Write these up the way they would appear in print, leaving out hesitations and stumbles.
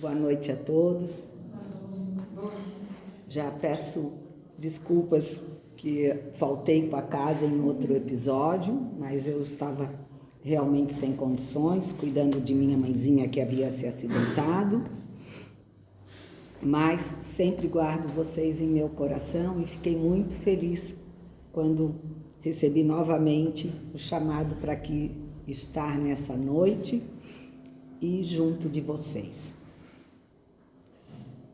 Boa noite a todos. Já peço desculpas que faltei para casa em outro episódio, mas eu estava realmente sem condições, cuidando de minha mãezinha que havia se acidentado. Mas sempre guardo vocês em meu coração e fiquei muito feliz quando recebi novamente o chamado para aqui estar nessa noite e junto de vocês.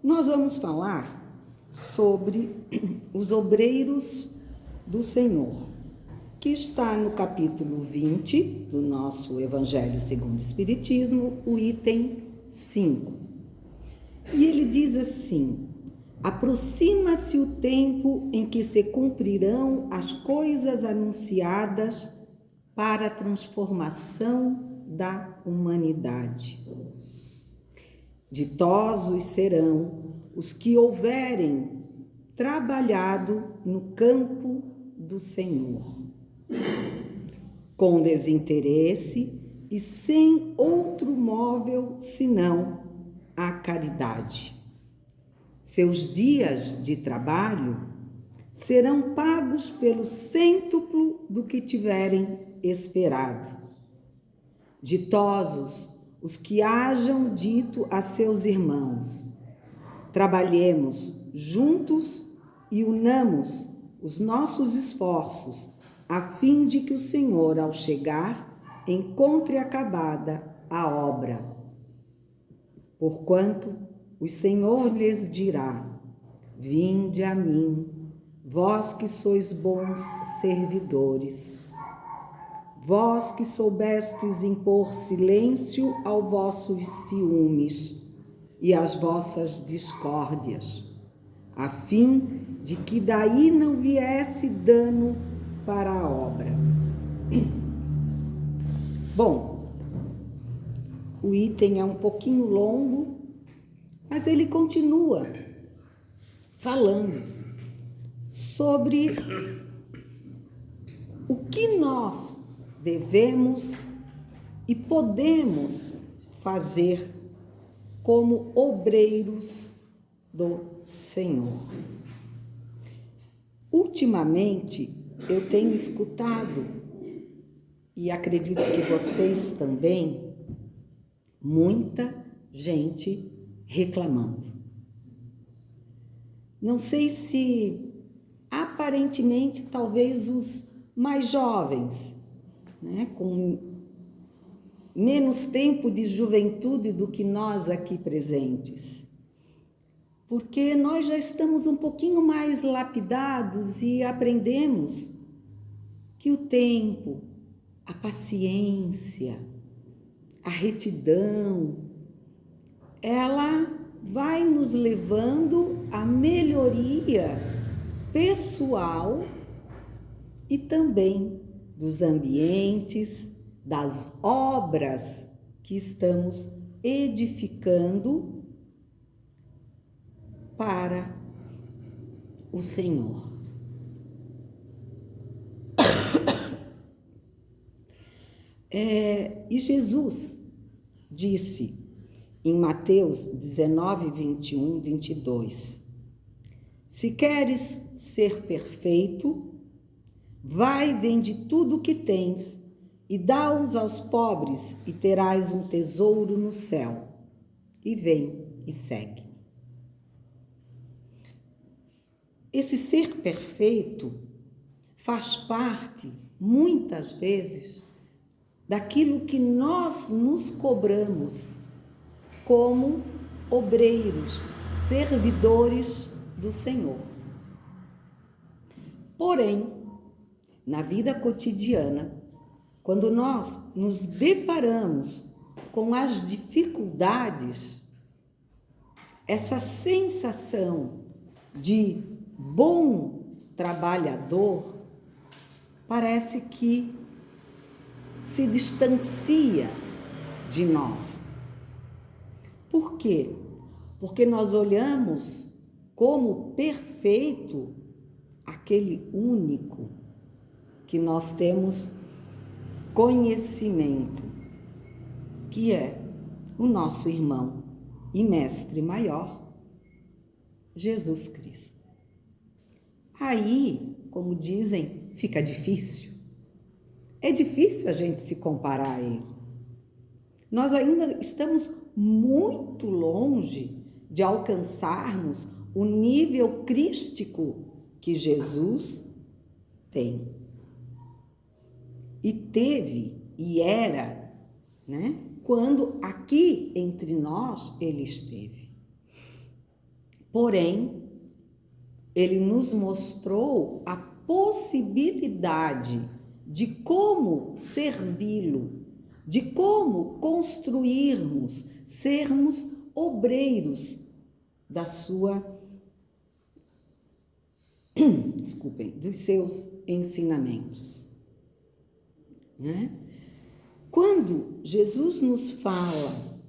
Nós vamos falar sobre os obreiros do Senhor, que está no capítulo 20 do nosso Evangelho segundo o Espiritismo, o item 5. E ele diz assim: aproxima-se o tempo em que se cumprirão as coisas anunciadas para a transformação da humanidade. Ditosos serão os que houverem trabalhado no campo do Senhor, com desinteresse e sem outro móvel senão a caridade. Seus dias de trabalho serão pagos pelo cêntuplo do que tiverem esperado. Ditosos os que hajam dito a seus irmãos: trabalhemos juntos e unamos os nossos esforços, a fim de que o Senhor, ao chegar, encontre acabada a obra. Porquanto o Senhor lhes dirá: vinde a mim, vós que sois bons servidores, vós que soubestes impor silêncio aos vossos ciúmes e às vossas discórdias, a fim de que daí não viesse dano para a obra. Bom, o item é um pouquinho longo, mas ele continua falando sobre o que nós devemos e podemos fazer como obreiros do Senhor. Ultimamente, eu tenho escutado, e acredito que vocês também, muita gente reclamando. Não sei se, aparentemente, talvez os mais jovens, com menos tempo de juventude do que nós aqui presentes, porque nós já estamos um pouquinho mais lapidados e aprendemos que o tempo, a paciência, a retidão, ela vai nos levando à melhoria pessoal e também dos ambientes, das obras que estamos edificando para o Senhor. E Jesus disse em Mateus 19, 21, 22, se queres ser perfeito, vai, vende tudo o que tens e dá-os aos pobres e terás um tesouro no céu. E vem e segue. Esse ser perfeito faz parte, muitas vezes, daquilo que nós nos cobramos como obreiros, servidores do Senhor. Porém, na vida cotidiana, quando nós nos deparamos com as dificuldades, essa sensação de bom trabalhador parece que se distancia de nós. Por quê? Porque nós olhamos como perfeito aquele único que nós temos conhecimento, que é o nosso irmão e mestre maior, Jesus Cristo. Aí, como dizem, fica difícil. É difícil a gente se comparar a Ele. Nós ainda estamos muito longe de alcançarmos o nível crístico que Jesus tem. E teve, e era, né? Quando aqui entre nós Ele esteve. Porém, Ele nos mostrou a possibilidade de como servi-lo, de como construirmos, sermos obreiros da sua, dos seus ensinamentos. Né? Quando Jesus nos fala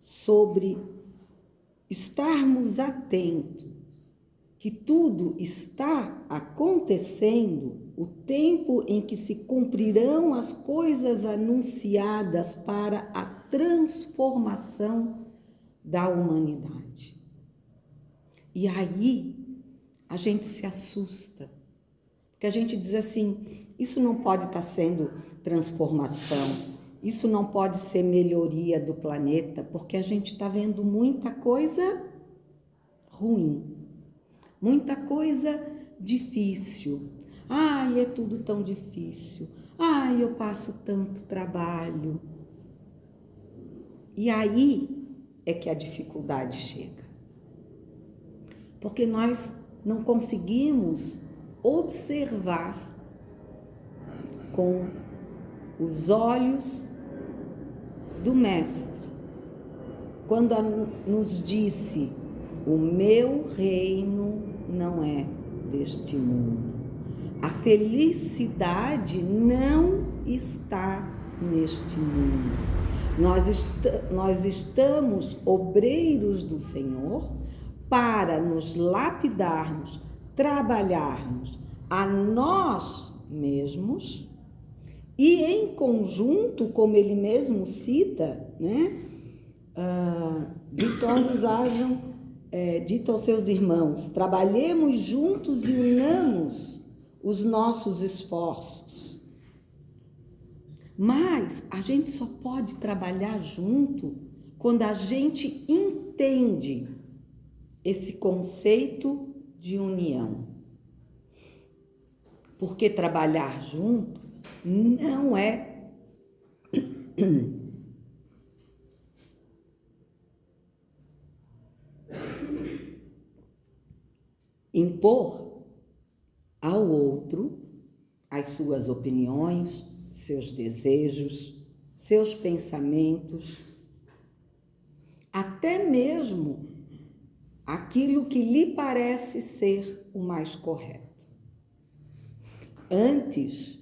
sobre estarmos atentos, que tudo está acontecendo, o tempo em que se cumprirão as coisas anunciadas para a transformação da humanidade. E aí a gente se assusta, porque a gente diz assim, isso não pode estar sendo transformação, isso não pode ser melhoria do planeta, porque a gente está vendo muita coisa ruim. Muita coisa difícil. Ai, é tudo tão difícil. Ai, eu passo tanto trabalho. E aí é que a dificuldade chega. Porque nós não conseguimos observar com os olhos do Mestre. Quando nos disse, o meu reino não é deste mundo. A felicidade não está neste mundo. Nós estamos obreiros do Senhor para nos lapidarmos, trabalharmos a nós mesmos e em conjunto, como ele mesmo cita, né? Ditosos hajam dito aos seus irmãos, trabalhemos juntos e unamos os nossos esforços. Mas a gente só pode trabalhar junto quando a gente entende esse conceito de união. Porque trabalhar junto não é impor ao outro as suas opiniões, seus desejos, seus pensamentos, até mesmo aquilo que lhe parece ser o mais correto. Antes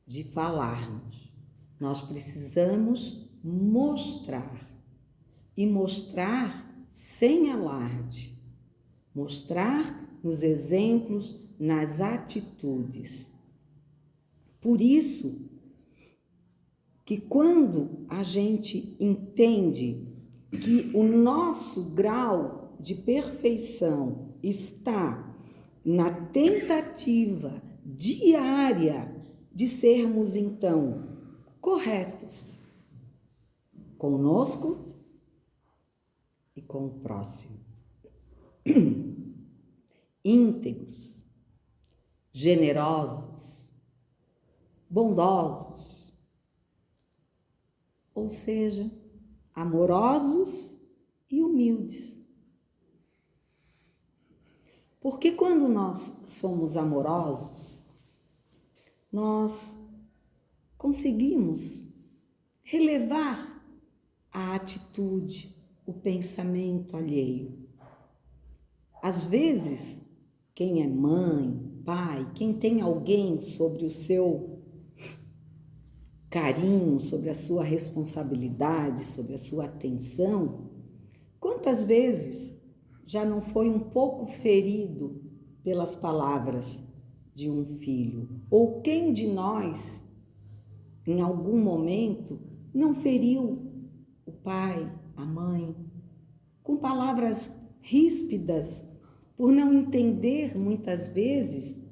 de falarmos, nós precisamos mostrar, e mostrar sem alarde, mostrar nos exemplos, nas atitudes. Por isso que quando a gente entende que o nosso grau de perfeição está na tentativa diária de sermos, então, corretos conosco e com o próximo. Íntegros, generosos, bondosos, ou seja, amorosos e humildes. Porque quando nós somos amorosos, nós conseguimos relevar a atitude, o pensamento alheio. Às vezes, quem é mãe, pai, quem tem alguém sobre o seu carinho, sobre a sua responsabilidade, sobre a sua atenção, quantas vezes já não foi um pouco ferido pelas palavras de um filho? Ou quem de nós, em algum momento, não feriu o pai, a mãe, com palavras ríspidas, por não entender muitas vezes,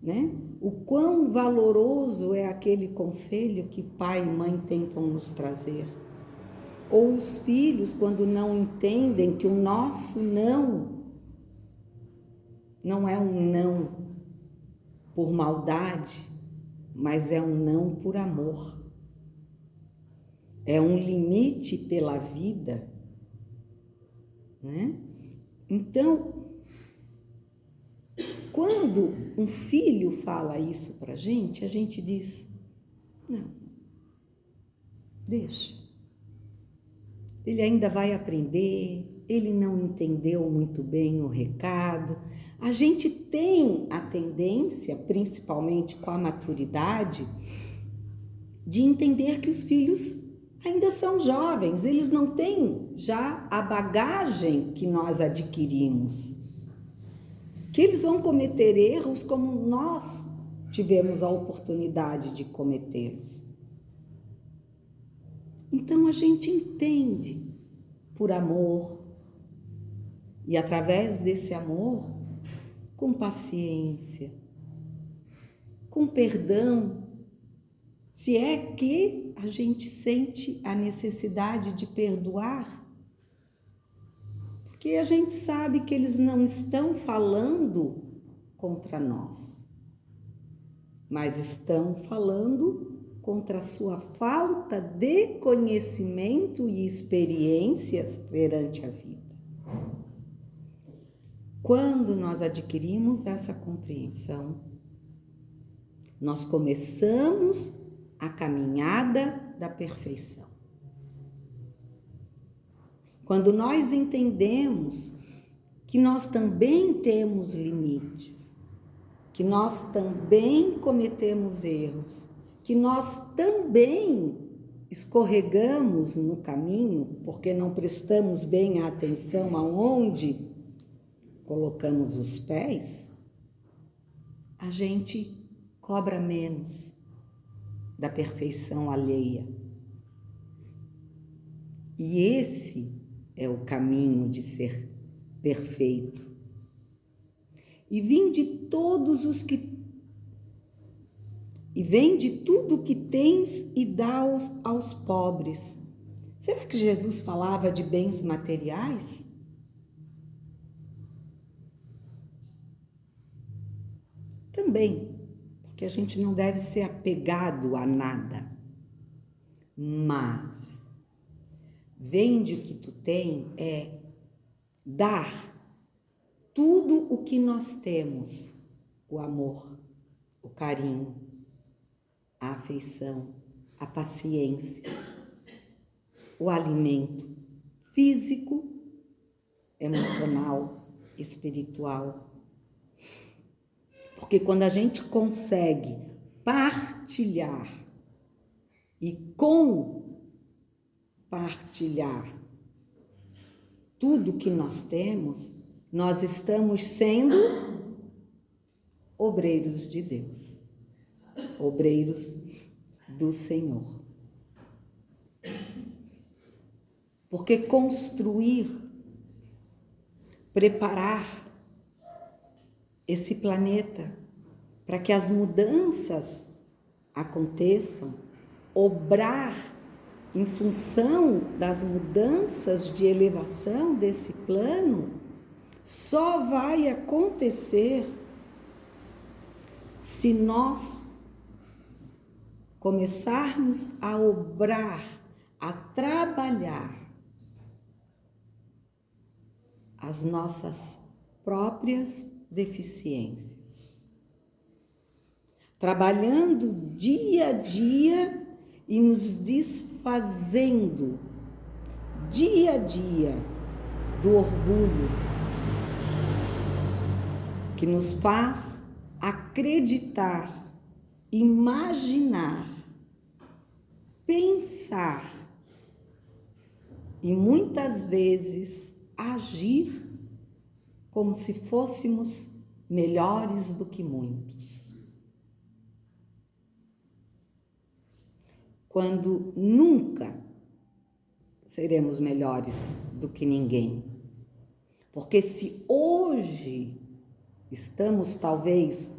né, o quão valoroso é aquele conselho que pai e mãe tentam nos trazer. Ou os filhos, quando não entendem que o nosso não é um não por maldade, mas é um não por amor. É um limite pela vida, né? Então, quando um filho fala isso para a gente diz, não, deixa. Ele ainda vai aprender, ele não entendeu muito bem o recado. A gente tem a tendência, principalmente com a maturidade, de entender que os filhos ainda são jovens, eles não têm já a bagagem que nós adquirimos, que eles vão cometer erros como nós tivemos a oportunidade de cometê-los. Então a gente entende por amor e através desse amor, com paciência, com perdão, se é que a gente sente a necessidade de perdoar, porque a gente sabe que eles não estão falando contra nós, mas estão falando contra a sua falta de conhecimento e experiências perante a vida. Quando nós adquirimos essa compreensão, nós começamos a caminhada da perfeição. Quando nós entendemos que nós também temos limites, que nós também cometemos erros, que nós também escorregamos no caminho porque não prestamos bem a atenção aonde colocamos os pés, a gente cobra menos da perfeição alheia. E esse é o caminho de ser perfeito. E vende tudo que tens e dá aos pobres. Será que Jesus falava de bens materiais? Também, porque a gente não deve ser apegado a nada. Mas vende o que tu tem é dar tudo o que nós temos: o amor, o carinho, a afeição, a paciência, o alimento físico, emocional, espiritual. Porque quando a gente consegue partilhar e compartilhar tudo que nós temos, nós estamos sendo obreiros de Deus, obreiros do Senhor. Porque construir, preparar esse planeta para que as mudanças aconteçam, obrar em função das mudanças de elevação desse plano, só vai acontecer se nós começarmos a obrar, a trabalhar as nossas próprias deficiências. Trabalhando dia a dia e nos desfazendo dia a dia do orgulho que nos faz acreditar, imaginar, pensar e muitas vezes agir como se fôssemos melhores do que muitos. Quando nunca seremos melhores do que ninguém. Porque se hoje estamos talvez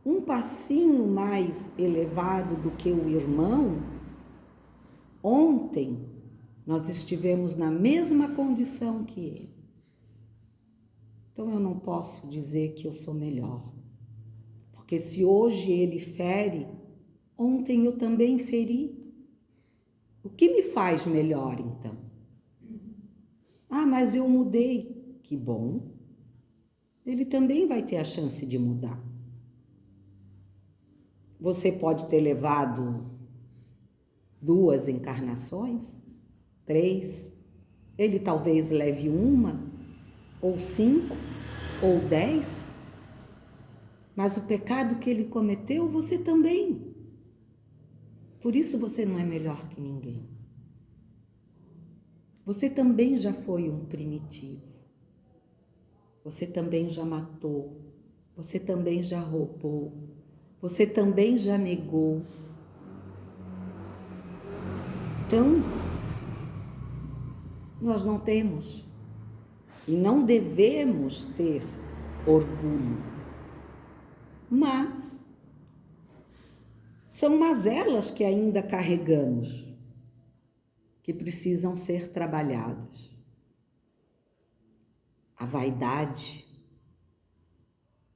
um passinho mais elevado do que o irmão, ontem nós estivemos na mesma condição que ele. Então eu não posso dizer que eu sou melhor. Porque se hoje ele fere, ontem eu também feri. O que me faz melhor então? Ah, mas eu mudei. Que bom. Ele também vai ter a chance de mudar. Você pode ter levado 2 encarnações, 3. Ele talvez leve 1, ou 5, ou 10. Mas o pecado que ele cometeu, você também. Por isso você não é melhor que ninguém. Você também já foi um primitivo. Você também já matou. Você também já roubou. Você também já negou. Então, nós não temos e não devemos ter orgulho. Mas são mazelas que ainda carregamos, que precisam ser trabalhadas. A vaidade.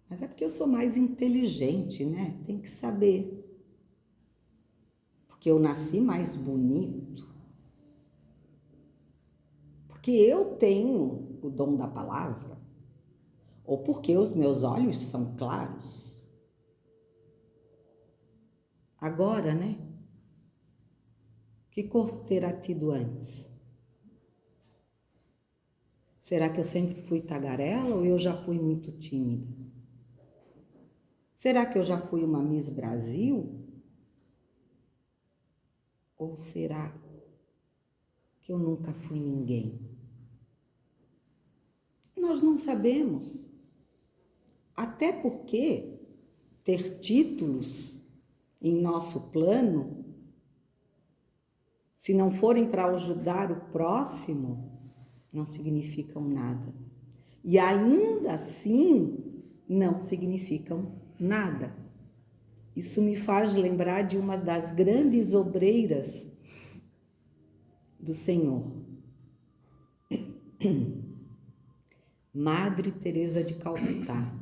Mas é porque eu sou mais inteligente, né? Tem que saber. Porque eu nasci mais bonito. Porque eu tenho o dom da palavra. Ou porque os meus olhos são claros. Agora, né? Que cor terá tido antes? Será que eu sempre fui tagarela ou eu já fui muito tímida? Será que eu já fui uma Miss Brasil? Ou será que eu nunca fui ninguém? Nós não sabemos. Até porque ter títulos em nosso plano, se não forem para ajudar o próximo, não significam nada. E ainda assim, não significam nada. Isso me faz lembrar de uma das grandes obreiras do Senhor, Madre Teresa de Calcutá,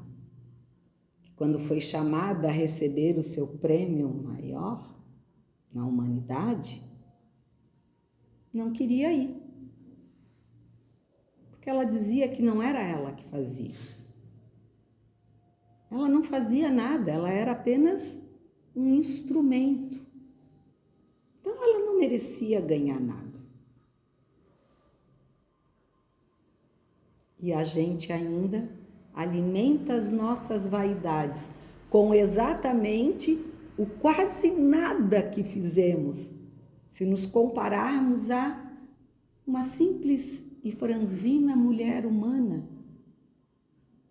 que quando foi chamada a receber o seu prêmio maior na humanidade, não queria ir. Porque ela dizia que não era ela que fazia. Ela não fazia nada, ela era apenas um instrumento. Então ela não merecia ganhar nada. E a gente ainda alimenta as nossas vaidades com exatamente o quase nada que fizemos, se nos compararmos a uma simples e franzina mulher humana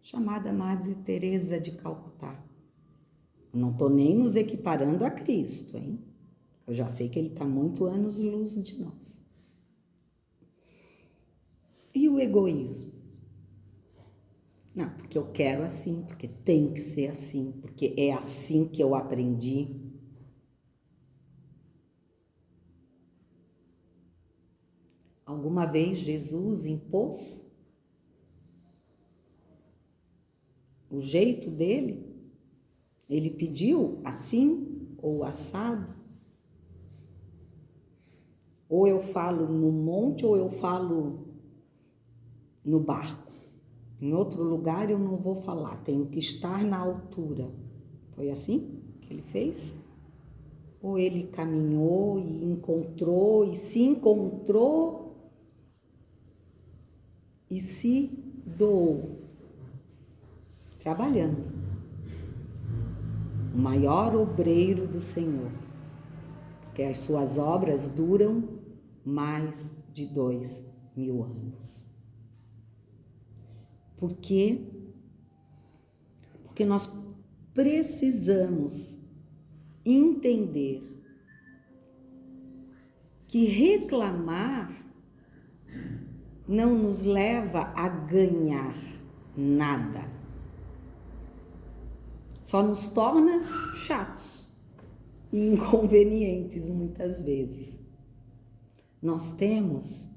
chamada Madre Teresa de Calcutá. Eu não estou nem nos equiparando a Cristo, hein? Eu já sei que ele está muito anos-luz de nós. E o egoísmo? Não, porque eu quero assim, porque tem que ser assim, porque é assim que eu aprendi. Alguma vez Jesus impôs o jeito dele? Ele pediu assim ou assado? Ou eu falo no monte ou eu falo no barco. Em outro lugar eu não vou falar, tenho que estar na altura. Foi assim que ele fez? Ou ele caminhou e encontrou, e se encontrou e se doou, trabalhando. O maior obreiro do Senhor, porque as suas obras duram mais de 2000 anos. Por quê? Porque nós precisamos entender que reclamar não nos leva a ganhar nada. Só nos torna chatos e inconvenientes muitas vezes. Nós temos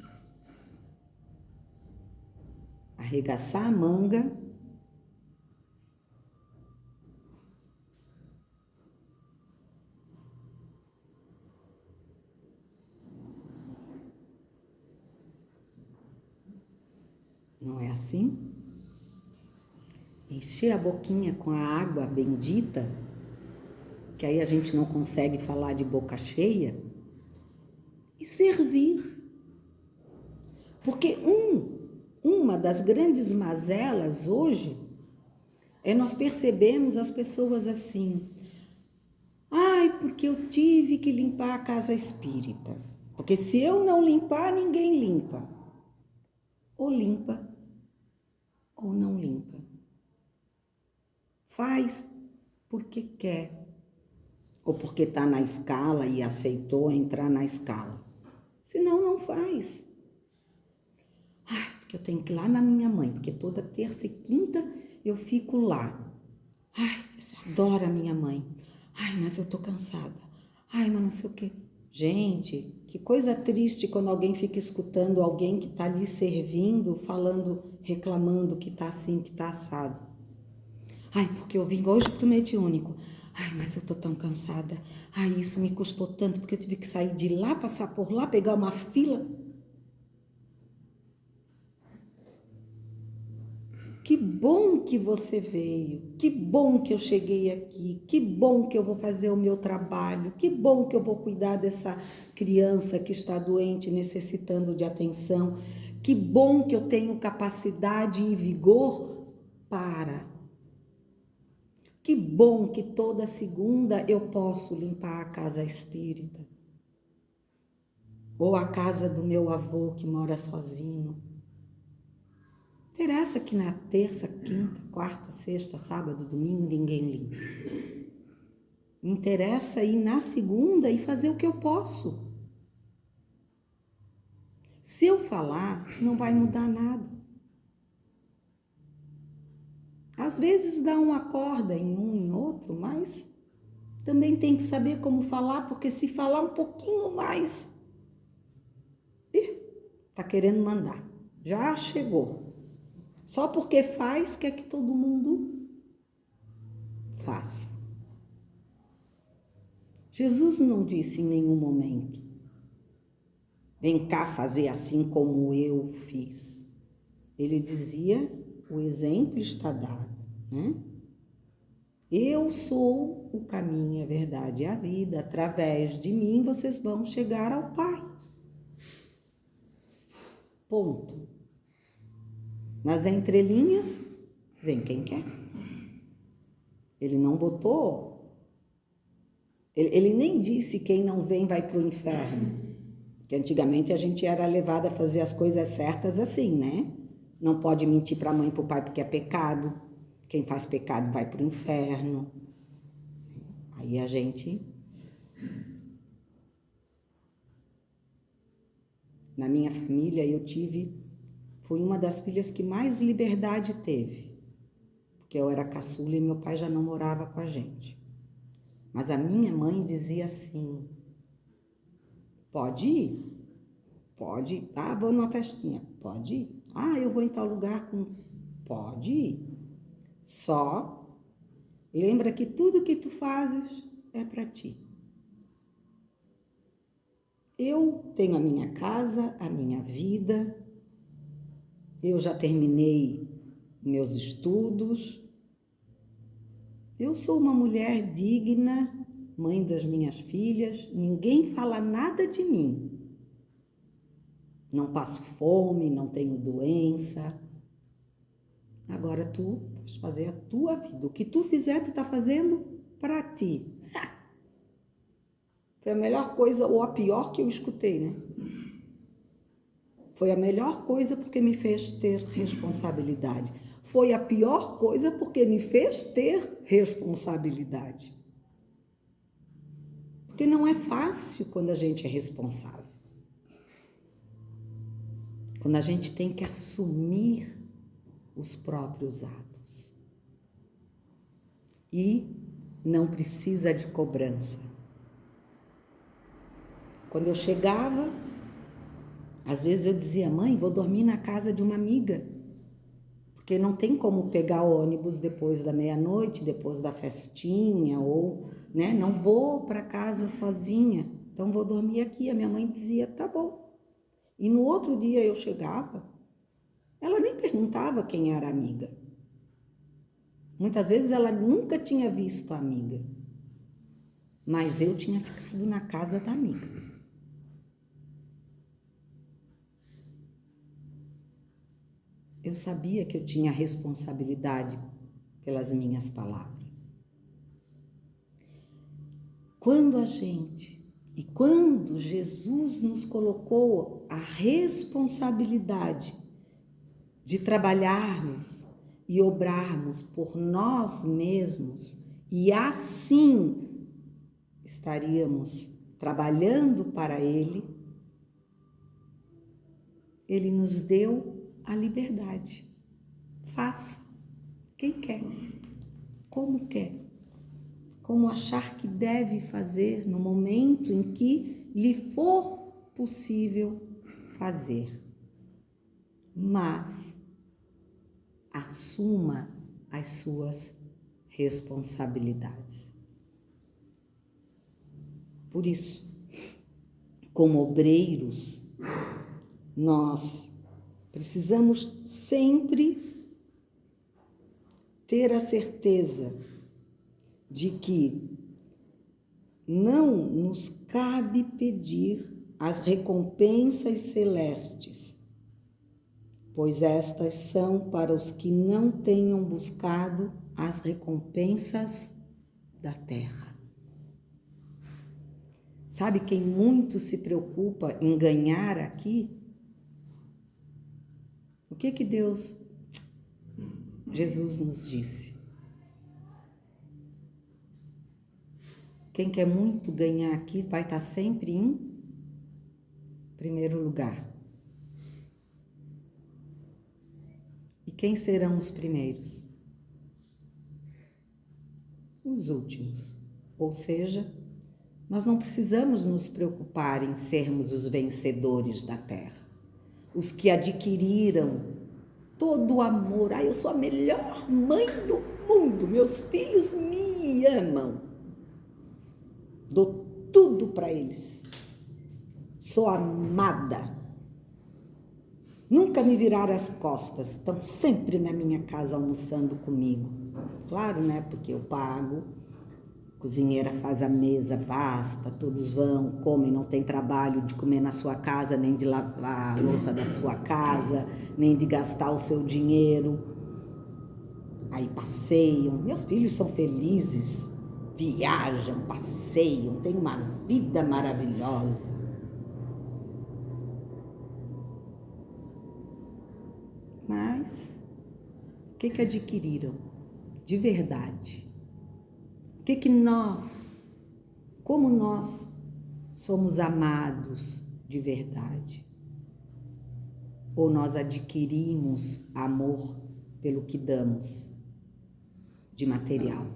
arregaçar a manga não é assim? Encher a boquinha com a água bendita, que aí a gente não consegue falar de boca cheia, e servir. Porque uma das grandes mazelas hoje é nós percebemos as pessoas assim: ai, porque eu tive que limpar a casa espírita. Porque se eu não limpar, ninguém limpa. Ou limpa, ou não limpa. Faz porque quer. Ou porque está na escala e aceitou entrar na escala. Senão, não faz. Ai, porque eu tenho que ir lá na minha mãe, porque toda terça e quinta eu fico lá. Ai, você adora a minha mãe. Ai, mas eu tô cansada. Ai, mas não sei o quê. Gente, que coisa triste quando alguém fica escutando alguém que tá ali servindo, falando, reclamando que tá assim, que tá assado. Ai, porque eu vim hoje pro mediúnico. Ai, mas eu tô tão cansada. Ai, isso me custou tanto, porque eu tive que sair de lá, passar por lá, pegar uma fila. Que bom que você veio, que bom que eu cheguei aqui, que bom que eu vou fazer o meu trabalho, que bom que eu vou cuidar dessa criança que está doente, necessitando de atenção, que bom que eu tenho capacidade e vigor para. Que bom que toda segunda eu posso limpar a casa espírita, ou a casa do meu avô que mora sozinho. Interessa que na terça, quinta, quarta, sexta, sábado, domingo, ninguém limpa. Me interessa ir na segunda e fazer o que eu posso. Se eu falar, não vai mudar nada. Às vezes dá uma corda em um, em outro, mas também tem que saber como falar, porque se falar um pouquinho mais, tá querendo mandar. Já chegou. Só porque faz, quer que todo mundo faça. Jesus não disse em nenhum momento: vem cá fazer assim como eu fiz. Ele dizia: o exemplo está dado, né? Eu sou o caminho, a verdade e a vida. Através de mim vocês vão chegar ao Pai. Ponto. Nas entrelinhas, vem quem quer. Ele não botou, ele nem disse quem não vem vai para o inferno. Porque antigamente a gente era levada a fazer as coisas certas assim, né? Não pode mentir para a mãe e para o pai porque é pecado. Quem faz pecado vai para o inferno. Aí a gente... Na minha família eu fui uma das filhas que mais liberdade teve. Porque eu era caçula e meu pai já não morava com a gente. Mas a minha mãe dizia assim: pode ir? Pode ir. Ah, vou numa festinha. Pode ir. Ah, eu vou em tal lugar com... Pode ir. Só lembra que tudo que tu fazes é para ti. Eu tenho a minha casa, a minha vida. Eu já terminei meus estudos. Eu sou uma mulher digna, mãe das minhas filhas. Ninguém fala nada de mim. Não passo fome, não tenho doença. Agora tu vais fazer a tua vida. O que tu fizer, tu tá fazendo para ti. Foi a melhor coisa, ou a pior que eu escutei, né? Foi a melhor coisa porque me fez ter responsabilidade. Foi a pior coisa porque me fez ter responsabilidade. Porque não é fácil quando a gente é responsável. quando a gente tem que assumir os próprios atos. E não precisa de cobrança. Quando eu chegava, às vezes eu dizia: mãe, vou dormir na casa de uma amiga, porque não tem como pegar o ônibus depois da meia-noite, depois da festinha, ou, né, não vou para casa sozinha, então vou dormir aqui. A minha mãe dizia: tá bom. E no outro dia eu chegava, ela nem perguntava quem era a amiga. Muitas vezes ela nunca tinha visto a amiga, mas eu tinha ficado na casa da amiga. Eu sabia que eu tinha responsabilidade pelas minhas palavras. Quando Jesus nos colocou a responsabilidade de trabalharmos e obrarmos por nós mesmos, e assim estaríamos trabalhando para Ele, Ele nos deu a liberdade. Faça quem quer, como achar que deve fazer no momento em que lhe for possível fazer. Mas assuma as suas responsabilidades. Por isso, como obreiros, nós precisamos sempre ter a certeza de que não nos cabe pedir as recompensas celestes, pois estas são para os que não tenham buscado as recompensas da terra. Sabe quem muito se preocupa em ganhar aqui? O que Jesus nos disse? Quem quer muito ganhar aqui vai estar sempre em primeiro lugar. E quem serão os primeiros? Os últimos. Ou seja, nós não precisamos nos preocupar em sermos os vencedores da terra. Os que adquiriram todo o amor. Eu sou a melhor mãe do mundo, meus filhos me amam. Dou tudo para eles. Sou amada. Nunca me viraram as costas, estão sempre na minha casa almoçando comigo. Claro, né? Porque eu pago, a cozinheira faz a mesa vasta, todos vão, comem, não tem trabalho de comer na sua casa, nem de lavar a louça da sua casa, nem de gastar o seu dinheiro. Aí passeiam, meus filhos são felizes, viajam, passeiam, têm uma vida maravilhosa. Mas o que adquiriram de verdade? O que nós, como nós somos amados de verdade? Ou nós adquirimos amor pelo que damos de material?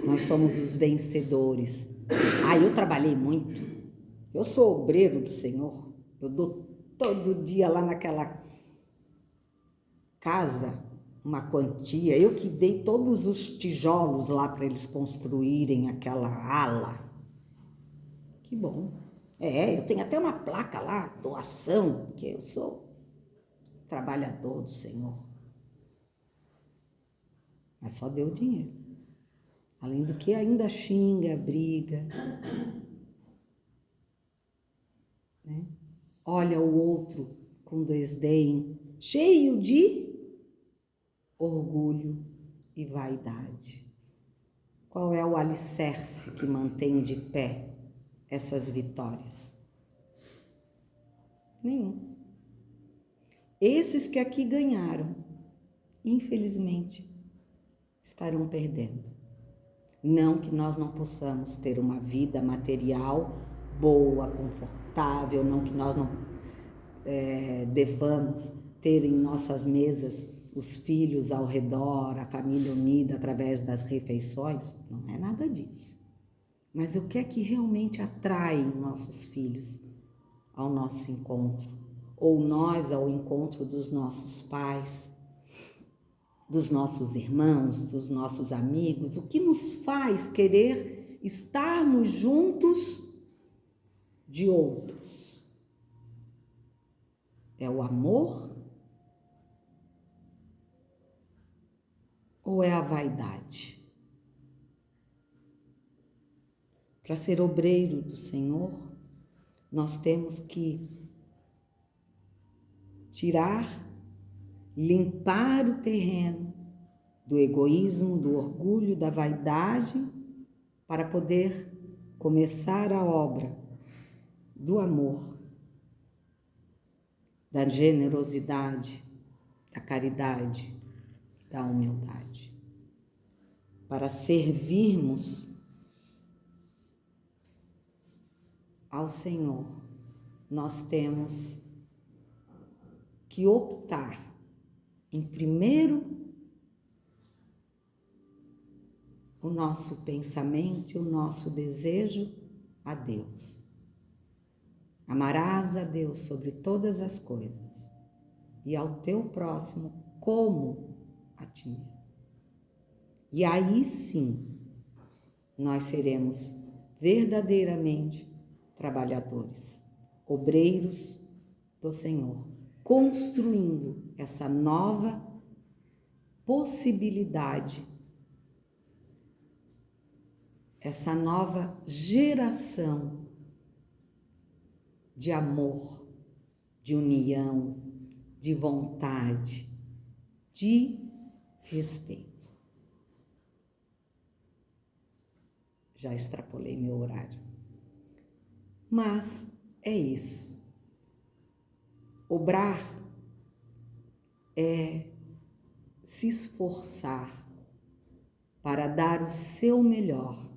Nós somos os vencedores. Eu trabalhei muito. Eu sou obreiro do Senhor. Eu dou todo dia lá naquela casa uma quantia. Eu que dei todos os tijolos lá para eles construírem aquela ala. Que bom. Eu tenho até uma placa lá, doação, porque eu sou trabalhador do Senhor. Mas só deu dinheiro. Além do que ainda xinga, briga. Né? Olha o outro com desdém, cheio de orgulho e vaidade. Qual é o alicerce que mantém de pé essas vitórias? Nenhum. Esses que aqui ganharam, infelizmente, estarão perdendo. Não que nós não possamos ter uma vida material boa, confortável, não que nós não devamos ter em nossas mesas os filhos ao redor, a família unida através das refeições. Não é nada disso. Mas o que é que realmente atrai nossos filhos ao nosso encontro? Ou nós ao encontro dos nossos pais, dos nossos irmãos, dos nossos amigos? O que nos faz querer estarmos juntos de outros? É o amor ou é a vaidade? Para ser obreiro do Senhor, nós temos que limpar o terreno do egoísmo, do orgulho, da vaidade, para poder começar a obra do amor, da generosidade, da caridade, da humildade. Para servirmos ao Senhor, nós temos que optar em primeiro o nosso pensamento e o nosso desejo a Deus. Amarás a Deus sobre todas as coisas e ao teu próximo como a ti mesmo. E aí sim, nós seremos verdadeiramente trabalhadores, obreiros do Senhor, construindo essa nova possibilidade, essa nova geração de amor, de união, de vontade, de respeito. Já extrapolei meu horário. Mas é isso. Obrar é se esforçar para dar o seu melhor,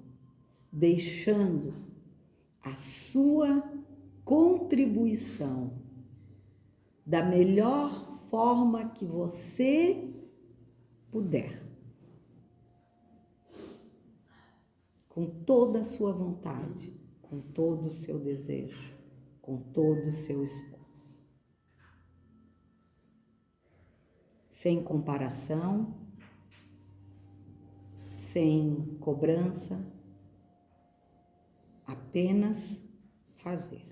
deixando a sua contribuição da melhor forma que você puder, com toda a sua vontade, com todo o seu desejo, com todo o seu esforço. Sem comparação, sem cobrança, apenas fazer.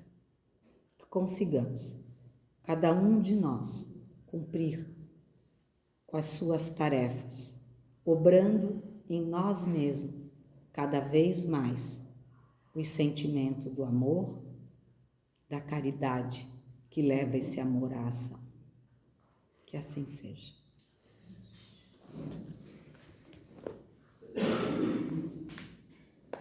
Que consigamos, cada um de nós, cumprir com as suas tarefas, obrando em nós mesmos cada vez mais o sentimento do amor, da caridade que leva esse amor à ação. Que assim seja.